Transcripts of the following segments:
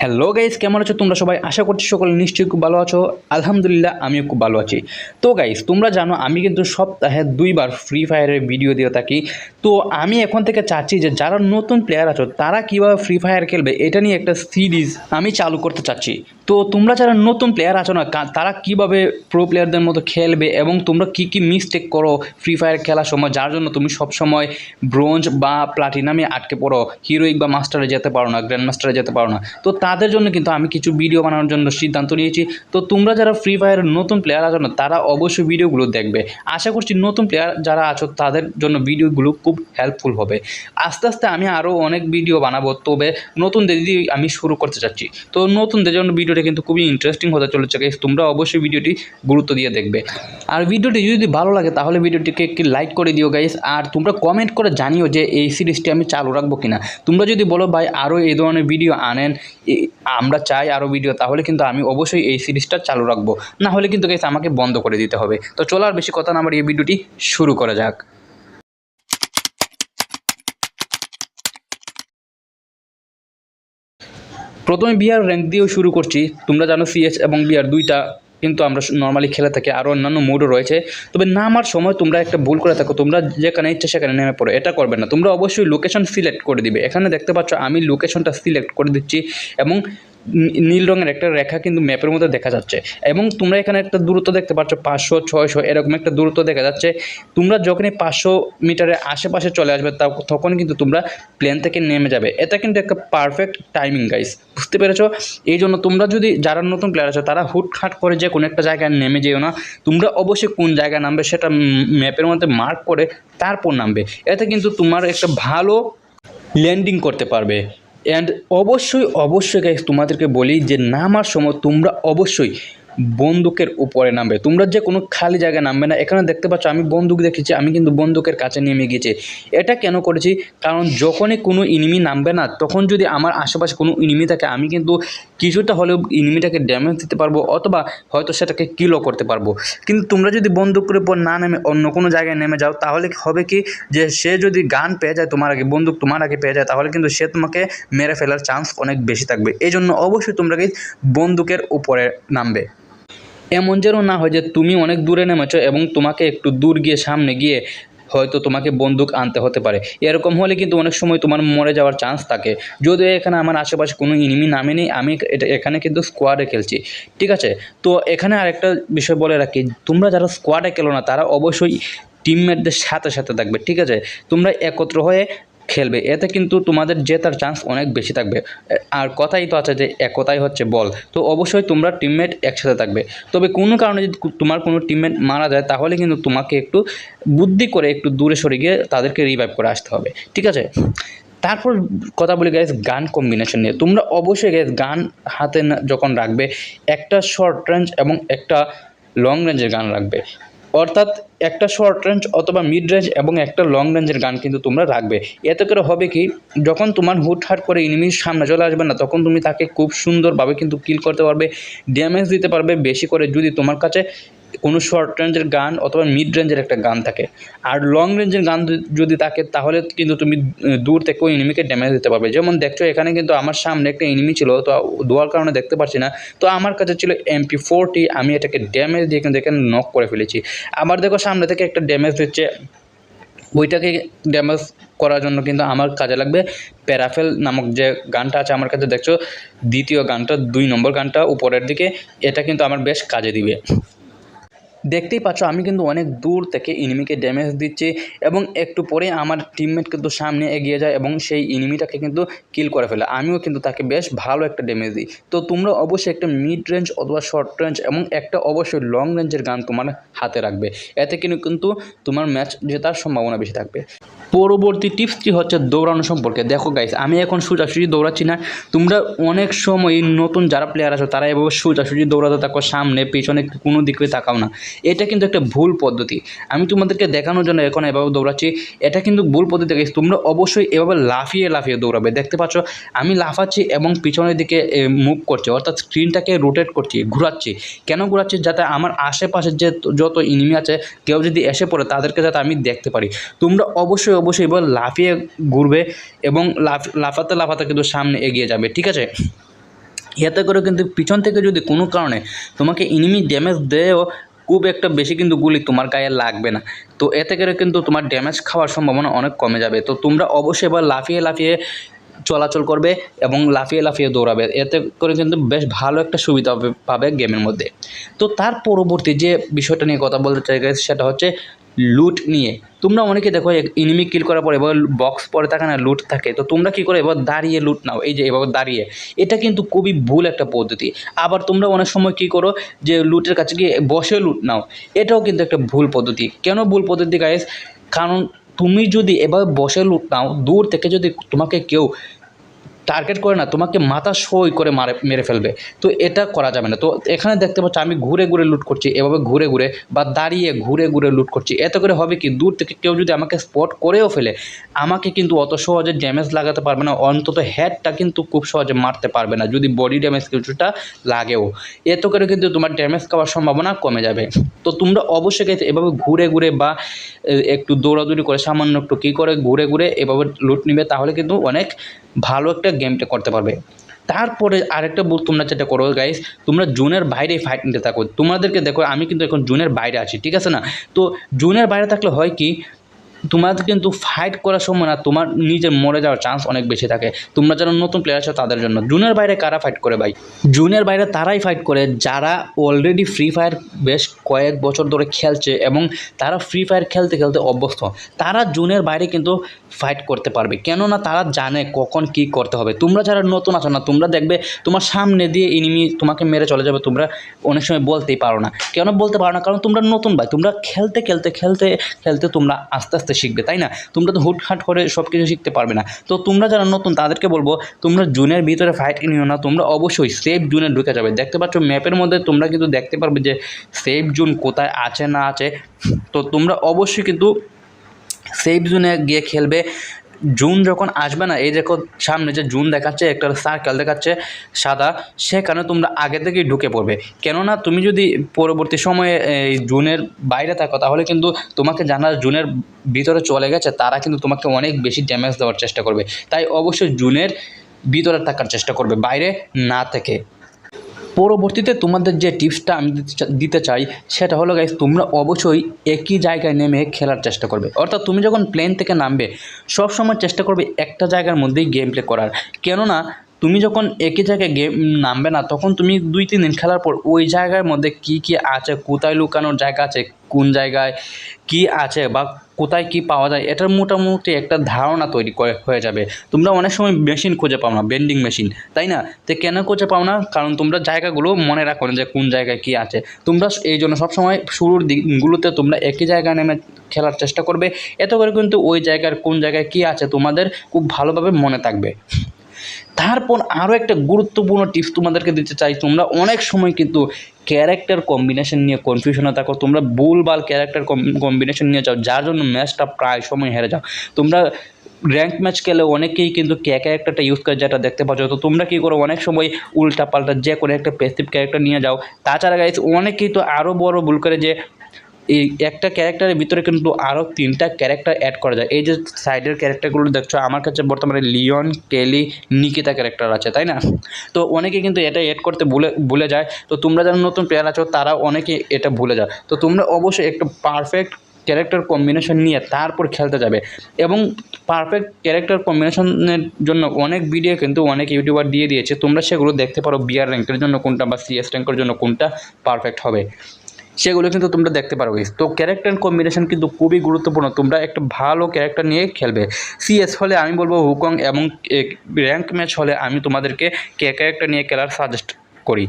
Hello guys, কেমন আছো তোমরা সবাই? আশা করছি সকলে নিশ্চয়ই খুব ভালো আছো। আলহামদুলিল্লাহ, আমিও খুব ভালো আছি। তো গাইস, তোমরা জানো আমি কিন্তু সপ্তাহে 2বার ফ্রি ফায়ারের ভিডিও দিয়ে থাকি। তো আমি এখন থেকে চাচ্ছি যে যারা নতুন প্লেয়ার আছো তারা কীভাবে ফ্রি ফায়ার খেলবে এটা নিয়ে একটা সিরিজ আমি চালু করতে চাচ্ছি। তো তোমরা যারা নতুন প্লেয়ার আছো না, তারা কীভাবে প্রো প্লেয়ারদের মতো খেলবে এবং তোমরা কী কী মিস্টেক করো ফ্রি ফায়ার খেলার সময়, যার জন্য তুমি সবসময় ব্রোঞ্জ বা প্লাটিনামে আটকে পড়ো, হিরোইক বা মাস্টারে যেতে পারো না, গ্র্যান্ড মাস্টারে যেতে পারো না। তো তাদের জন্য কিন্তু আমি কিছু ভিডিও বানানোর জন্য সিদ্ধান্ত নিয়েছি। তো তোমরা যারা ফ্রি ফায়ারের নতুন প্লেয়ার আছো না, তারা অবশ্যই ভিডিওগুলো দেখবে। আশা করছি নতুন প্লেয়ার যারা আছো তাদের জন্য ভিডিওগুলো খুব হেল্পফুল হবে। আস্তে আস্তে আমি আরও অনেক ভিডিও বানাবো, তবে নতুনদের দিয়ে আমি শুরু করতে চাচ্ছি। তো নতুনদের জন্য ভিডিওটা কিন্তু খুবই ইন্টারেস্টিং হতে চলেছে গাইস, তোমরা অবশ্যই ভিডিওটি গুরুত্ব দিয়ে দেখবে। আর ভিডিওটি যদি ভালো লাগে তাহলে ভিডিওটিকে একটি লাইক করে দিও গাইস। আর তোমরা কমেন্ট করে জানিও যে এই সিরিজটি আমি চালু রাখবো কিনা। তোমরা যদি বলো ভাই আরও এই ধরনের ভিডিও আনেন, আমরা চাই আরও ভিডিও, তাহলে কিন্তু আমি অবশ্যই এই সিরিজটা চালু রাখবো। না হলে কিন্তু গাইস আমাকে বন্ধ করে দিতে হবে। তো চলো আর বেশি কথা না আমার এই ভিডিওটি শুরু করা যাক। প্রথমে বিআর র্যাঙ্ক দিয়েও শুরু করছি। তোমরা জানো সিএস এবং বিআর দুইটা কিন্তু আমরা নর্মালি খেলে থাকি, আরও অন্যান্য মোডও রয়েছে। তবে নামার সময় তোমরা একটা ভুল করে থাকো, তোমরা যেখানে ইচ্ছা সেখানে নেমে পড়ো, এটা করবে না। তোমরা অবশ্যই লোকেশন সিলেক্ট করে দিবে। এখানে দেখতে পাচ্ছ আমি লোকেশনটা সিলেক্ট করে দিচ্ছি এবং নীল রঙের একটা রেখা কিন্তু ম্যাপের মধ্যে দেখা যাচ্ছে। এবং তোমরা এখানে একটা দূরত্ব দেখতে পাচ্ছ 500, 600 এরকম একটা দূরত্ব দেখা যাচ্ছে। তোমরা যখনই 500 মিটারের আশেপাশে চলে আসবে তখন কিন্তু তোমরা প্লেন থেকে নেমে যাবে। এটা কিন্তু একটা পারফেক্ট টাইমিং গাইস, বুঝতে পেরেছো? এই জন্য তোমরা যদি যারা নতুন প্লেয়ার আছো তারা হুটহাট করে যে কোনো একটা জায়গায় নেমে যেও না। তোমরা অবশ্যই কোন জায়গায় নামবে সেটা ম্যাপের মধ্যে মার্ক করে তারপর নামবে। এতে কিন্তু তোমার একটা ভালো ল্যান্ডিং করতে পারবে। অ্যান্ড অবশ্যই গাইস তোমাদেরকে বলি যে নামার সময় তোমরা অবশ্যই বন্দুকের উপরে নামবে। তোমরা যে কোনো খালি জায়গায় নামবে না। এখানে দেখতে পাচ্ছ আমি বন্দুক দেখেছি, আমি কিন্তু বন্দুকের কাছে নেমে গেছি। এটা কেন করেছি? কারণ যখনই কোনো এনিমি নামবে না, তখন যদি আমার আশেপাশে কোনো এনিমি থাকে আমি কিন্তু কিছুটা হলেও এনিমিটাকে ড্যামেজ দিতে পারবো, অথবা হয়তো সেটাকে কিলও করতে পারবো। কিন্তু তোমরা যদি বন্দুকের উপর না নেমে অন্য কোনো জায়গায় নেমে যাও, তাহলে হবে কি যে সে যদি গান পেয়ে যায় তোমার আগে, বন্দুক তোমার আগে পেয়ে যায়, তাহলে কিন্তু সে তোমাকে মেরে ফেলার চান্স অনেক বেশি থাকবে। এই জন্য অবশ্যই তোমরা কি বন্দুকের উপরে নামবে। এমন যেন না হয় যে তুমি অনেক দূরে নেমেছো এবং তোমাকে একটু দূর গিয়ে সামনে গিয়ে হয়তো তোমাকে বন্দুক আনতে হতে পারে। এরকম হলে কিন্তু অনেক সময় তোমার মরে যাওয়ার চান্স থাকে। যদিও এখানে আমার আশেপাশে কোনো এনিমি নামেনি, আমি এখানে কিন্তু স্কোয়াডে খেলছি, ঠিক আছে? তো এখানে আরেকটা বিষয় বলে রাখি, তোমরা যারা স্কোয়াডে খেলো না তারা অবশ্যই টিমমেটদের সাথে সাথে থাকবে, ঠিক আছে? তোমরা একত্র হয়ে খেলবে, এতে কিন্তু তোমাদের জেতার চান্স অনেক বেশি থাকবে। আর কথাই তো আছে যে একতাই হচ্ছে বল। তো অবশ্যই তোমরা টিমমেট একসাথে থাকবে। তবে কোনো কারণে যদি তোমার কোনো টিমমেট মারা যায়, তাহলে কিন্তু তোমাকে একটু বুদ্ধি করে একটু দূরে সরে গিয়ে তাদেরকে রিভাইভ করে আসতে হবে, ঠিক আছে? তারপর কথা বলি গাইস গান কম্বিনেশন নিয়ে। তোমরা অবশ্যই গাইস গান হাতে যখন রাখবে, একটা শর্ট রেঞ্জ এবং একটা লং রেঞ্জের গান রাখবে। অর্থাৎ একটা শর্ট রেঞ্জ অথবা মিড রেঞ্জ এবং একটা লং রেঞ্জের গান কিন্তু তোমরা রাখবে। এতে করে হবে কি, যখন তোমার হুটহাট করে এনিমির সামনে চলে আসবে না, তখন তুমি তাকে খুব সুন্দরভাবে কিন্তু কিল করতে পারবে, ড্যামেজ দিতে পারবে বেশি করে, যদি তোমার কাছে কোনো শর্ট রেঞ্জের গান অথবা মিড রেঞ্জের একটা গান থাকে। আর লং রেঞ্জের গান যদি থাকে, তাহলে কিন্তু তুমি দূর থেকে ওই এনিমিকে ড্যামেজ দিতে পারবে। যেমন দেখছো এখানে কিন্তু আমার সামনে একটা এনিমি ছিল, তো দোয়ার কারণে দেখতে পাচ্ছি না। তো আমার কাছে ছিল MP40, আমি এটাকে ড্যামেজ দিয়ে কিন্তু এখানে নক করে ফেলেছি। আবার দেখো সামনে থেকে একটা ড্যামেজ দিচ্ছে, ওইটাকে ড্যামেজ করার জন্য কিন্তু আমার কাজে লাগবে প্যারাফেল নামক যে গানটা আছে আমার কাছে, দেখছো দ্বিতীয় গানটা, 2 নম্বর গানটা উপরের দিকে, এটা কিন্তু আমার বেশ কাজে দিবে। দেখতেই পাচ্ছ আমি কিন্তু অনেক দূর থেকে এনিমিকে ড্যামেজ দিচ্ছি এবং একটু পরে আমার টিমমেট কিন্তু সামনে এগিয়ে যায় এবং সেই এনিমিটাকে কিন্তু কিল করে ফেলে। আমিও কিন্তু তাকে বেশ ভালো একটা ড্যামেজ দিই। তো তোমরা অবশ্যই একটা মিড রেঞ্জ অথবা শর্ট রেঞ্জ এবং একটা অবশ্যই লং রেঞ্জের গান তোমার হাতে রাখবে। এতে কিন্তু তোমার ম্যাচ জেতার সম্ভাবনা বেশি থাকবে। পরবর্তী টিপসটি হচ্ছে দৌড়ানো সম্পর্কে। দেখো গাইস, আমি এখন সোজাসুজি দৌড়াচ্ছি না। তোমরা অনেক সময় নতুন যারা প্লেয়ার আছো তারা এভাবে সোজাসুজি দৌড়াতে থাকো, সামনে পিছনে কোনো দিকে তাকাও না। এটা কিন্তু একটা ভুল পদ্ধতি। আমি তোমাদেরকে দেখানোর জন্য এখন এভাবে দৌড়াচ্ছি, এটা কিন্তু ভুল পদ্ধতি গাইস। তোমরা অবশ্যই এভাবে লাফিয়ে লাফিয়ে দৌড়াবে। দেখতে পাচ্ছ আমি লাফাচ্ছি এবং পিছনের দিকে মুভ করছি, অর্থাৎ স্ক্রিনটাকে রোটেট করছি, ঘোরাচ্ছি। কেন ঘোরাচ্ছি? যাতে আমার আশেপাশে যে যত এনিমি আছে কেউ যদি এসে পড়ে তাদেরকে যাতে আমি দেখতে পারি। তোমরা অবশ্যই এবার লাফিয়ে ঘুরবে এবং লাফাতে লাফাতে কিন্তু সামনে এগিয়ে যাবে, ঠিক আছে? এতে করে কিন্তু পিছন থেকে যদি কোনো কারণে তোমাকে এনিমি ড্যামেজ দেয়ও, খুব একটা বেশি কিন্তু গুলি তোমার গায়ে লাগবে না। তো এতে করে কিন্তু তোমার ড্যামেজ খাওয়ার সম্ভাবনা অনেক কমে যাবে। তো তোমরা অবশ্যই এবার লাফিয়ে লাফিয়ে চলাচল করবে এবং লাফিয়ে লাফিয়ে দৌড়াবে, এতে করে কিন্তু বেশ ভালো একটা সুবিধা পাবে গেমের মধ্যে। তো তার পরবর্তী যে বিষয়টা নিয়ে কথা বলতে চাই guys, সেটা হচ্ছে লুট নিয়ে। তোমরা অনেকে দেখো এনিমি কিল করার পরে এবার বক্স পরে থাকে না, লুট থাকে, তো তোমরা কী করে এবার দাঁড়িয়ে লুট নাও, এই যে এবার দাঁড়িয়ে, এটা কিন্তু খুবই ভুল একটা পদ্ধতি। আবার তোমরা অনেক সময় কী করো যে লুটের কাছে গিয়ে বসে লুট নাও, এটাও কিন্তু একটা ভুল পদ্ধতি। কেন ভুল পদ্ধতি গাইস? কারণ তুমি যদি এবার বসে লুট নাও, দূর থেকে যদি তোমাকে কেউ টার্গেট করে না, তোমাকে মাথা সই করে মেরে ফেলবে। তো এটা করা যাবে না। তো এখানে দেখতে পাচ্ছ আমি ঘুরে ঘুরে লুট করছি, এভাবে ঘুরে ঘুরে বা দাঁড়িয়ে ঘুরে ঘুরে লুট করছি। এতে করে হবে কি, দূর থেকে কেউ যদি আমাকে স্পট করেও ফেলে, আমাকে কিন্তু অত সহজে ড্যামেজ লাগাতে পারবে না, অন্তত হেডটা কিন্তু খুব সহজে মারতে পারবে না, যদি বডি ড্যামেজ কিছুটা লাগেও। এতে করে কিন্তু তোমার ড্যামেজ খাওয়ার সম্ভাবনা কমে যাবে। তো তোমরা অবশ্যই এভাবে ঘুরে ঘুরে বা একটু দৌড়াদৌড়ি করে সামান্য একটু কী করে ঘুরে ঘুরে এভাবে লুট নিবে, তাহলে কিন্তু অনেক ভালো একটা গেমটা করতে পারবে। তারপরে আরেকটা তোমরা যেটা করো গাইস, তোমরা জোনের বাইরে ফাইট নিতে থাকো। তোমাদেরকে দেখো আমি কিন্তু এখন জোনের বাইরে আছি, ঠিক আছে না? তো জোনের বাইরে থাকলে হয় কি, তোমাদের কিন্তু ফাইট করার সময় না তোমার নিজের মরে যাওয়ার চান্স অনেক বেশি থাকে। তোমরা যারা নতুন প্লেয়ার আছো তাদের জন্য। জুনের বাইরে কারা ফাইট করে ভাই? জুনের বাইরে তারাই ফাইট করে যারা অলরেডি ফ্রি ফায়ার বেশ কয়েক বছর ধরে খেলছে এবং তারা ফ্রি ফায়ার খেলতে খেলতে অভ্যস্ত। তারা জুনের বাইরে কিন্তু ফাইট করতে পারবে, কেননা তারা জানে কখন কি করতে হবে। তোমরা যারা নতুন আছো না, তোমরা দেখবে তোমার সামনে দিয়ে এনিমি তোমাকে মেরে চলে যাবে, তোমরা অনেক সময় বলতেই পারো না। কেন বলতে পারো না? কারণ তোমরা নতুন ভাই, তোমরা খেলতে খেলতে খেলতে খেলতে তোমরা আস্তে আস্তে শিখবে, তাই না? তোমরা তো হুটহাট করে সব কিছু শিখতে পারবে না। তো তোমরা যারা নতুন তাদেরকে বলবো, তোমরা জুনের ভিতরে ফাইট নিও না, তোমরা অবশ্যই সেফ জোনে ঢুকে যাবে। দেখতে পাচ্ছ ম্যাপের মধ্যে তোমরা কিন্তু দেখতে পারবে যে সেফ জোন কোথায় আছে না আছে। তো তোমরা অবশ্যই কিন্তু সেফ জোনে গিয়ে খেলবে। জুন যখন আসবে না, এই দেখো সামনে যে জুন দেখাচ্ছে, একটা সার্কেল দেখাচ্ছে সাদা, সেখানে তোমরা আগে থেকেই ঢুকে পড়বে। কেননা তুমি যদি পরবর্তী সময়ে এই জুনের বাইরে থাকো, তাহলে কিন্তু তোমাকে যারা জুনের ভিতরে চলে গেছে তারা কিন্তু তোমাকে অনেক বেশি ড্যামেজ দেওয়ার চেষ্টা করবে। তাই অবশ্যই জুনের ভিতরে থাকার চেষ্টা করবে, বাইরে না থেকে। পরবর্তীতে তোমাদের যে টিপসটা আমি দিতে চাই সেটা হলো গাইস, তোমরা অবশ্যই একই জায়গায় নেমে খেলার চেষ্টা করবে। অর্থাৎ তুমি যখন প্লেন থেকে নামবে, সব সময় চেষ্টা করবে একটা জায়গার মধ্যেই গেম প্লে করার। কেননা তুমি যখন একই জায়গায় গেম নামবে না, তখন তুমি 2-3 দিন খেলার পর ওই জায়গার মধ্যে কী কী আছে, কোথায় লুকানোর জায়গা আছে, কোন জায়গায় কী আছে বা কোথায় কী পাওয়া যায়, এটার মোটামুটি একটা ধারণা তৈরি হয়ে যাবে। তোমরা অনেক সময় মেশিন খুঁজে পাও না, বেন্ডিং মেশিন, তাই না? তো কেন খুঁজে পাও না? কারণ তোমরা জায়গাগুলো মনে রাখো না যে কোন জায়গায় কী আছে। তোমরা এই জন্য সবসময় শুরুর দিনগুলোতে তোমরা একই জায়গায় নেমে খেলার চেষ্টা করবে। এতে করে কিন্তু ওই জায়গার কোন জায়গায় কী আছে তোমাদের খুব ভালোভাবে মনে থাকবে। তারপর আরও একটা গুরুত্বপূর্ণ টিপস তোমাদেরকে দিতে চাই। তোমরা অনেক সময় কিন্তু ক্যারেক্টার কম্বিনেশন নিয়ে কনফিউশনে থাকো, তোমরা ভুলভাল ক্যারেক্টার কম্বিনেশন নিয়ে যাও, যার জন্য ম্যাচটা প্রায় সময় হেরে যাও। তোমরা র্যাঙ্ক ম্যাচ খেলে অনেকেই কিন্তু ক্যারেক্টারটা ইউজ করে, যেটা দেখতে পাচ্ছ। তো তোমরা কী করো, অনেক সময় উল্টা পাল্টা যে কোনো একটা প্যাসিভ ক্যারেক্টার নিয়ে যাও। তাছাড়া গাইস অনেকেই তো আরও বড় ভুল করে যে এই একটা ক্যারেক্টারের ভিতরে কিন্তু আরও 3টা ক্যারেক্টার অ্যাড করা যায়। এই যে সাইডের ক্যারেক্টারগুলো দেখছো, আমার কাছে বর্তমানে লিওন, কেলি, নিকিতা ক্যারেক্টার আছে, তাই না? তো অনেকে কিন্তু এটা অ্যাড করতে ভুলে যায়। তো তোমরা যারা নতুন প্লেয়ার আছো তারা অনেকে এটা ভুলে যায়। তো তোমরা অবশ্যই একটা পারফেক্ট ক্যারেক্টার কম্বিনেশন নিয়ে তারপর খেলতে যাবে। এবং পারফেক্ট ক্যারেক্টার কম্বিনেশনের জন্য অনেক ভিডিও কিন্তু অনেক ইউটিউবার দিয়ে দিয়েছে, তোমরা সেগুলো দেখতে পারো। বিআর র্যাঙ্কের জন্য কোনটা বা সিএস র্যাঙ্কের জন্য কোনটা পারফেক্ট হবে, সেগুলো কিন্তু তোমরা দেখতে পারো। তো ক্যারেক্টার কম্বিনেশন কিন্তু খুবই গুরুত্বপূর্ণ। তোমরা একটা ভালো ক্যারেক্টার নিয়ে খেলবে। সিএস হলে আমি বলবো হুকং, এবং র্যাঙ্ক ম্যাচ হলে আমি তোমাদেরকে ক্যারেক্টার নিয়ে খেলার সাজেস্ট করি।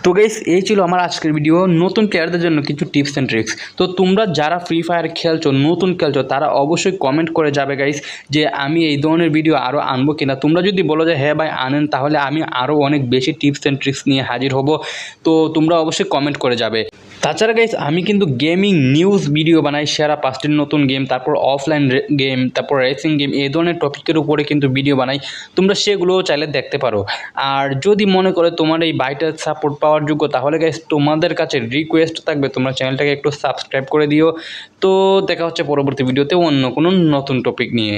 তো গাইস, এই ছিল আমার আজকের ভিডিও, নতুন প্লেয়ারদের জন্য কিছু টিপস অ্যান্ড ট্রিক্স। তো তোমরা যারা ফ্রি ফায়ার খেলছো, নতুন খেলছো, তারা অবশ্যই কমেন্ট করে যাবে গাইস যে আমি এই ধরনের ভিডিও আরও আনবো কিনা। তোমরা যদি বলো যে হ্যাঁ ভাই আনেন, তাহলে আমি আরও অনেক বেশি টিপস অ্যান্ড ট্রিক্স নিয়ে হাজির হব। তো তোমরা অবশ্যই কমেন্ট করে যাবে। তাছাড়া গাইস, আমি কিন্তু গেমিং নিউজ ভিডিও বানাই, সেরা 5টি নতুন গেম, তারপর অফলাইন গেম, তারপর রেসিং গেম, এই ধরনের টপিকের উপরে কিন্তু ভিডিও বানাই। তোমরা সেগুলোও চাইলে দেখতে পারো। আর যদি মনে করো তোমার এই বাইটার সাপোর্ট পাওয়ার যোগ্য, তাহলে গাইস তোমাদের কাছে রিকোয়েস্ট থাকবে তোমরা চ্যানেলটাকে একটু সাবস্ক্রাইব করে দিও। তো দেখা হচ্ছে পরবর্তী ভিডিওতে অন্য কোনো নতুন টপিক নিয়ে।